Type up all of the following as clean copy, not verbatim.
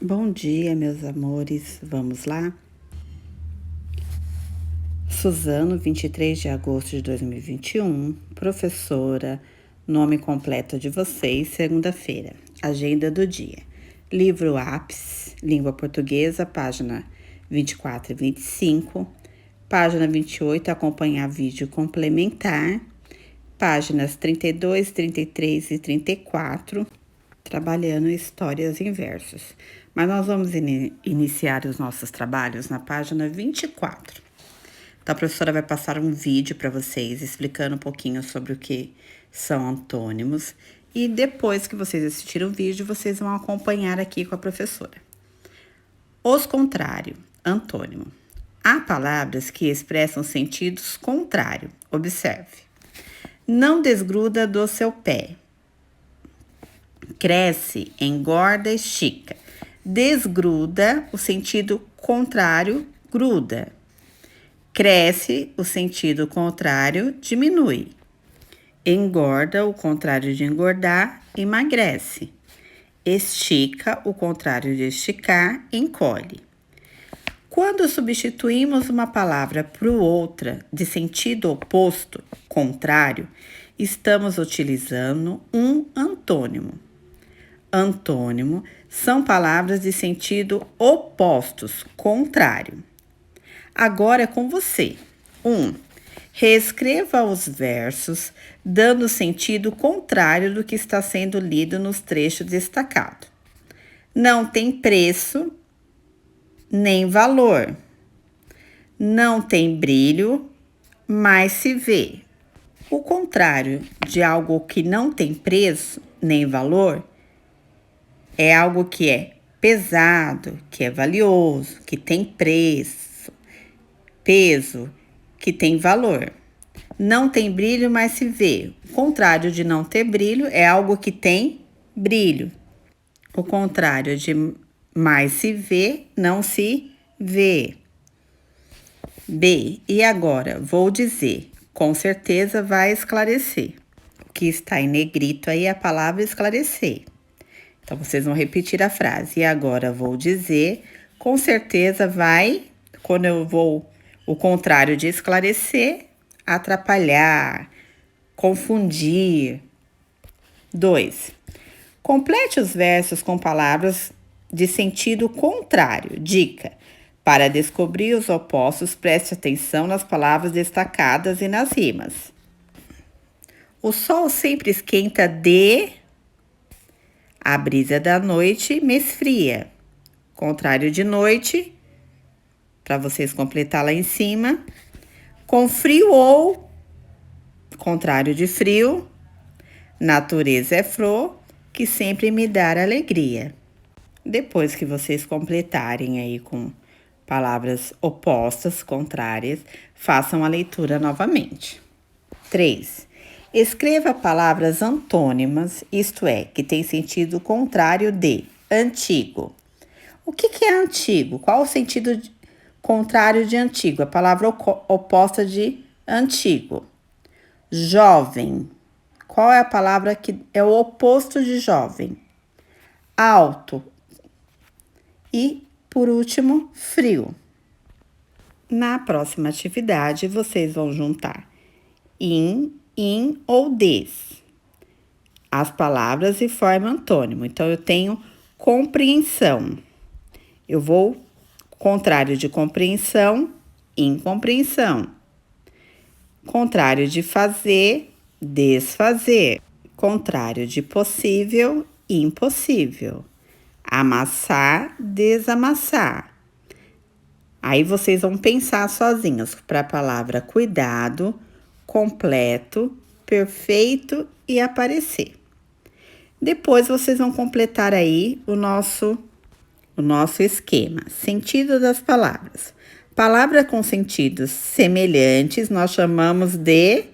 Bom dia, meus amores. Vamos lá? Suzano, 23 de agosto de 2021, professora, nome completo de vocês, segunda-feira. Agenda do dia. Livro Ápice, língua portuguesa, página 24 e 25. Página 28, acompanhar vídeo complementar. Páginas 32, 33 e 34. Trabalhando histórias em versos. Mas nós vamos iniciar os nossos trabalhos na página 24. Então, a professora vai passar um vídeo para vocês explicando um pouquinho sobre o que são antônimos. E depois que vocês assistirem o vídeo, vocês vão acompanhar aqui com a professora. Os contrários, antônimo. Há palavras que expressam sentidos contrários. Observe. Não desgruda do seu pé. Cresce, engorda, estica. Desgruda, o sentido contrário, gruda. Cresce, o sentido contrário, diminui. Engorda, o contrário de engordar, emagrece. Estica, o contrário de esticar, encolhe. Quando substituímos uma palavra por outra de sentido oposto, contrário, estamos utilizando um antônimo. Antônimo são palavras de sentido opostos, contrário. Agora é com você. 1. Reescreva os versos, dando sentido contrário do que está sendo lido nos trechos destacados. Não tem preço nem valor. Não tem brilho, mas se vê. O contrário de algo que não tem preço nem valor é algo que é pesado, que é valioso, que tem preço, peso, que tem valor. Não tem brilho, mas se vê. O contrário de não ter brilho é algo que tem brilho. O contrário de mais se vê, não se vê. B. E agora, vou dizer, com certeza vai esclarecer. O que está em negrito aí é a palavra esclarecer. Então, vocês vão repetir a frase. E agora vou dizer, com certeza vai, quando eu vou, o contrário de esclarecer, atrapalhar, confundir. 2. Complete os versos com palavras de sentido contrário. Dica: para descobrir os opostos, preste atenção nas palavras destacadas e nas rimas. O sol sempre esquenta de... A brisa da noite me esfria. Contrário de noite, para vocês completar lá em cima. Com frio ou, contrário de frio, natureza é flor que sempre me dá alegria. Depois que vocês completarem aí com palavras opostas, contrárias, façam a leitura novamente. 3. Escreva palavras antônimas, isto é, que tem sentido contrário de antigo. O que é antigo? Qual o sentido contrário de antigo? A palavra oposta de antigo. Jovem. Qual é a palavra que é o oposto de jovem? Alto. E, por último, frio. Na próxima atividade, vocês vão juntar in ou des. As palavras e forma antônimo. Então, eu tenho compreensão. Eu vou, contrário de compreensão, incompreensão. Contrário de fazer, desfazer. Contrário de possível, impossível. Amassar, desamassar. Aí vocês vão pensar sozinhos para a palavra cuidado, completo, perfeito e aparecer. Depois vocês vão completar aí o nosso esquema. Sentido das palavras. Palavras com sentidos semelhantes nós chamamos de...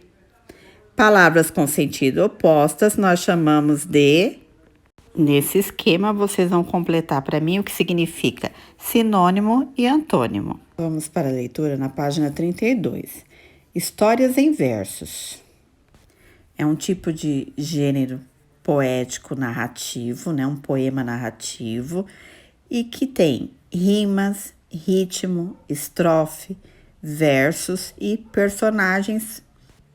Palavras com sentido opostas nós chamamos de... Nesse esquema, vocês vão completar para mim o que significa sinônimo e antônimo. Vamos para a leitura na página 32. Histórias em versos. É um tipo de gênero poético narrativo, né? Um poema narrativo e que tem rimas, ritmo, estrofe, versos e personagens.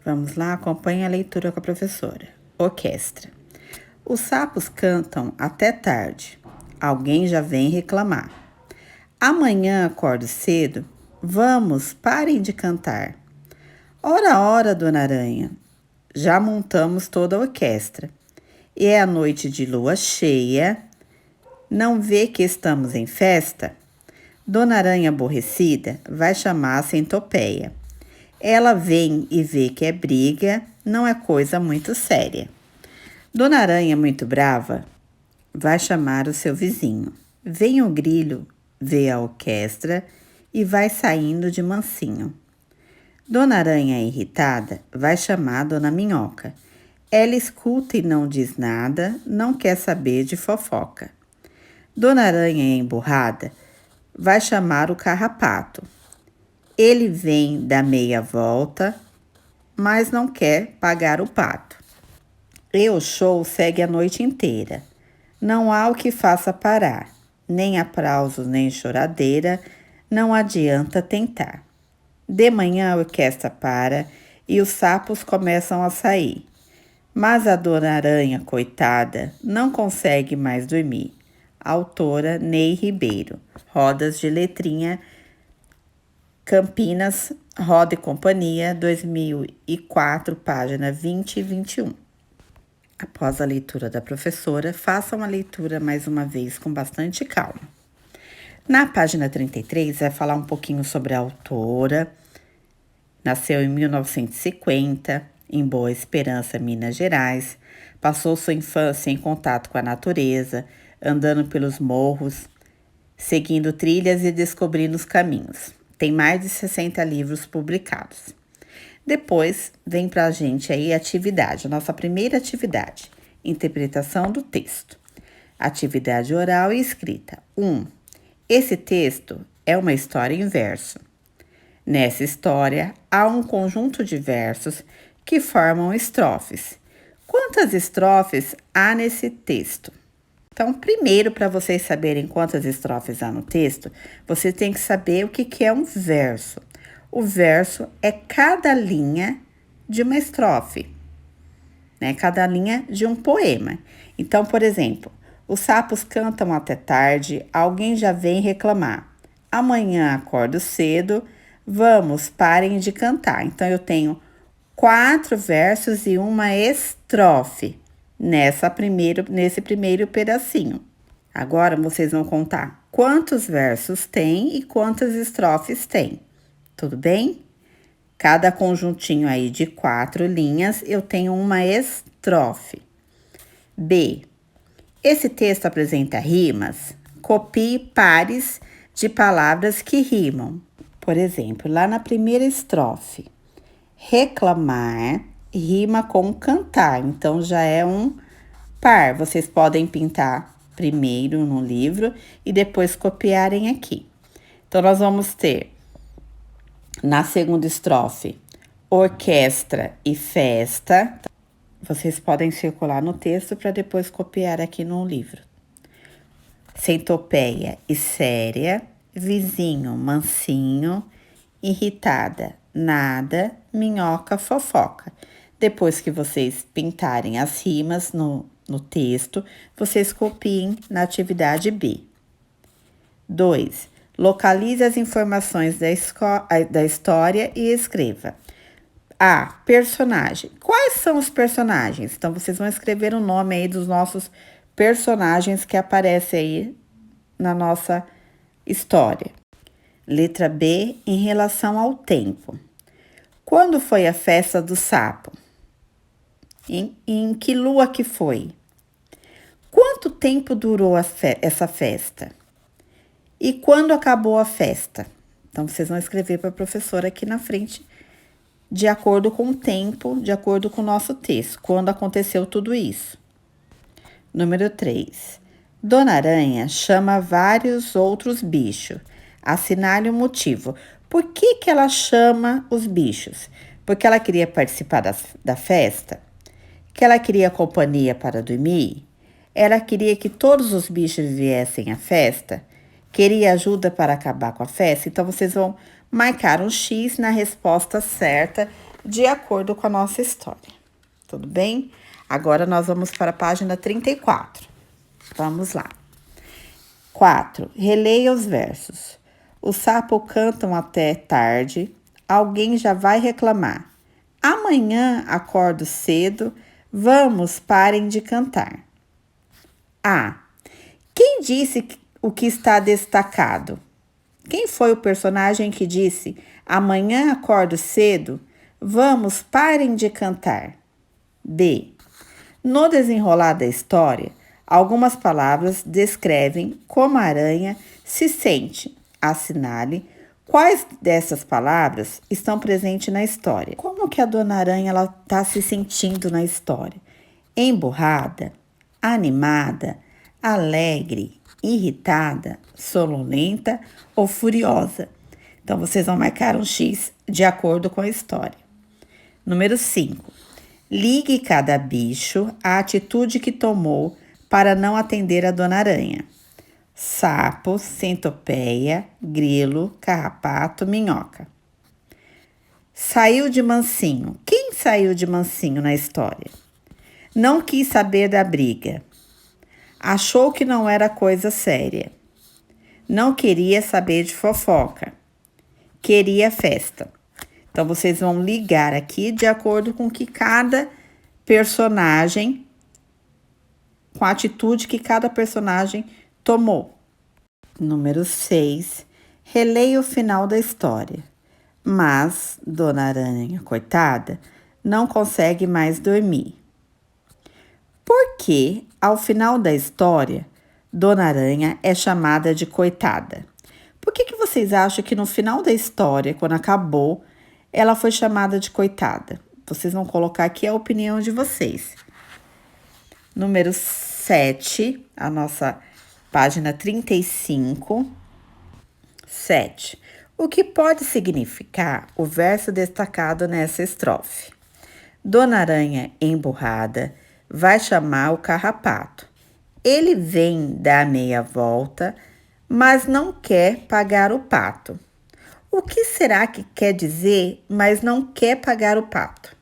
Vamos lá, acompanhe a leitura com a professora. Orquestra. Os sapos cantam até tarde. Alguém já vem reclamar. Amanhã acordo cedo. Vamos, parem de cantar. Ora, ora, Dona Aranha. Já montamos toda a orquestra. E é a noite de lua cheia. Não vê que estamos em festa? Dona Aranha aborrecida vai chamar a centopeia. Ela vem e vê que é briga, não é coisa muito séria. Dona Aranha, muito brava, vai chamar o seu vizinho. Vem o grilo, vê a orquestra e vai saindo de mansinho. Dona Aranha, irritada, vai chamar Dona Minhoca. Ela escuta e não diz nada, não quer saber de fofoca. Dona Aranha, emburrada, vai chamar o carrapato. Ele vem da meia volta, mas não quer pagar o pato. E o show segue a noite inteira. Não há o que faça parar, nem aplausos, nem choradeira, não adianta tentar. De manhã a orquestra para e os sapos começam a sair. Mas a Dona Aranha, coitada, não consegue mais dormir. Autora Ney Ribeiro. Rodas de Letrinha, Campinas, Roda e Companhia, 2004, página 20 e 21. Após a leitura da professora, façam a leitura mais uma vez com bastante calma. Na página 33, vai falar um pouquinho sobre a autora. Nasceu em 1950, em Boa Esperança, Minas Gerais. Passou sua infância em contato com a natureza, andando pelos morros, seguindo trilhas e descobrindo os caminhos. Tem mais de 60 livros publicados. Depois vem para a gente aí a atividade, a nossa primeira atividade, interpretação do texto. Atividade oral e escrita. 1. Esse texto é uma história em verso. Nessa história, há um conjunto de versos que formam estrofes. Quantas estrofes há nesse texto? Então, primeiro, para vocês saberem quantas estrofes há no texto, você tem que saber o que é um verso. O verso é cada linha de uma estrofe, né? Cada linha de um poema. Então, por exemplo, os sapos cantam até tarde, alguém já vem reclamar. Amanhã acordo cedo, vamos, parem de cantar. Então, eu tenho 4 versos e uma estrofe nesse primeiro pedacinho. Agora, vocês vão contar quantos versos tem e quantas estrofes tem. Tudo bem? Cada conjuntinho aí de 4 linhas, eu tenho uma estrofe. B. Esse texto apresenta rimas. Copie pares de palavras que rimam. Por exemplo, lá na primeira estrofe, reclamar rima com cantar, então já é um par. Vocês podem pintar primeiro no livro e depois copiarem aqui. Então, nós vamos ter na segunda estrofe orquestra e festa. Vocês podem circular no texto para depois copiar aqui no livro. Centopeia e séria, vizinho, mansinho, irritada, nada, minhoca, fofoca. Depois que vocês pintarem as rimas no texto, vocês copiem na atividade B. 2. Localize as informações da história e escreva. A. Personagem. Quais são os personagens? Então, vocês vão escrever o nome aí dos nossos personagens que aparecem aí na nossa história. Letra B, em relação ao tempo. Quando foi a festa do sapo? Em que lua que foi? Quanto tempo durou essa festa? E quando acabou a festa? Então, vocês vão escrever para a professora aqui na frente, de acordo com o tempo, de acordo com o nosso texto, quando aconteceu tudo isso. Número 3. Dona Aranha chama vários outros bichos. Assinale o motivo. Por que ela chama os bichos? Porque ela queria participar da festa? Que ela queria companhia para dormir? Ela queria que todos os bichos viessem à festa? Queria ajuda para acabar com a festa? Então, vocês vão marcar um X na resposta certa, de acordo com a nossa história. Tudo bem? Agora, nós vamos para a página 34. Vamos lá. 4. Releia os versos. Os sapos cantam até tarde. Alguém já vai reclamar. Amanhã acordo cedo. Vamos, parem de cantar. A. Quem disse o que está destacado? Quem foi o personagem que disse: amanhã acordo cedo? Vamos, parem de cantar. B. No desenrolar da história, algumas palavras descrevem como a aranha se sente. Assinale quais dessas palavras estão presentes na história. Como que a Dona Aranha está se sentindo na história? Emburrada, animada, alegre, irritada, sonolenta ou furiosa. Então, vocês vão marcar um X de acordo com a história. Número 5. Ligue cada bicho à atitude que tomou para não atender a Dona Aranha. Sapo, centopeia, grilo, carrapato, minhoca. Saiu de mansinho. Quem saiu de mansinho na história? Não quis saber da briga. Achou que não era coisa séria. Não queria saber de fofoca. Queria festa. Então, vocês vão ligar aqui de acordo com que cada personagem, com a atitude que cada personagem tomou. Número 6. Releia o final da história. Mas Dona Aranha, coitada, não consegue mais dormir. Porque, ao final da história, Dona Aranha é chamada de coitada? Por que vocês acham que no final da história, quando acabou, ela foi chamada de coitada? Vocês vão colocar aqui a opinião de vocês. Número 7, a nossa página 35. 7. O que pode significar o verso destacado nessa estrofe? Dona Aranha, emburrada, vai chamar o carrapato. Ele vem dar meia volta, mas não quer pagar o pato. O que será que quer dizer, mas não quer pagar o pato?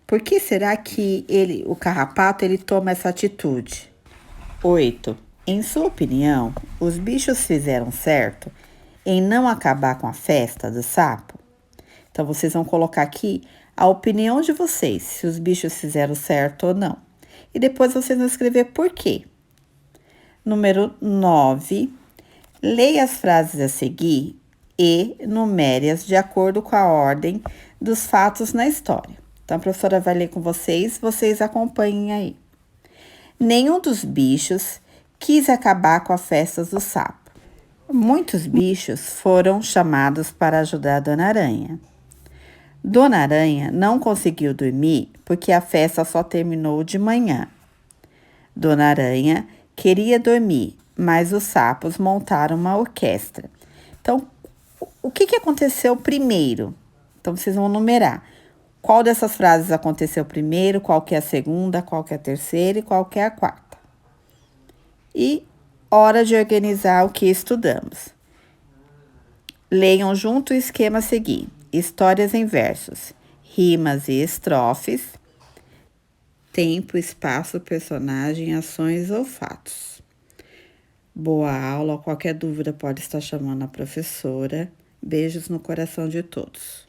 Por que será que o carrapato, toma essa atitude? 8. Em sua opinião, os bichos fizeram certo em não acabar com a festa do sapo? Então, vocês vão colocar aqui a opinião de vocês, se os bichos fizeram certo ou não. E depois vocês vão escrever por quê. Número 9. Leia as frases a seguir e numere-as de acordo com a ordem dos fatos na história. Então, a professora vai ler com vocês acompanhem aí. Nenhum dos bichos quis acabar com a festa do sapo. Muitos bichos foram chamados para ajudar a Dona Aranha. Dona Aranha não conseguiu dormir porque a festa só terminou de manhã. Dona Aranha queria dormir, mas os sapos montaram uma orquestra. Então, o que aconteceu primeiro? Então, vocês vão numerar. Qual dessas frases aconteceu primeiro, qual que é a segunda, qual que é a terceira e qual que é a quarta. E hora de organizar o que estudamos. Leiam junto o esquema a seguir. Histórias em versos, rimas e estrofes, tempo, espaço, personagem, ações ou fatos. Boa aula, qualquer dúvida pode estar chamando a professora. Beijos no coração de todos.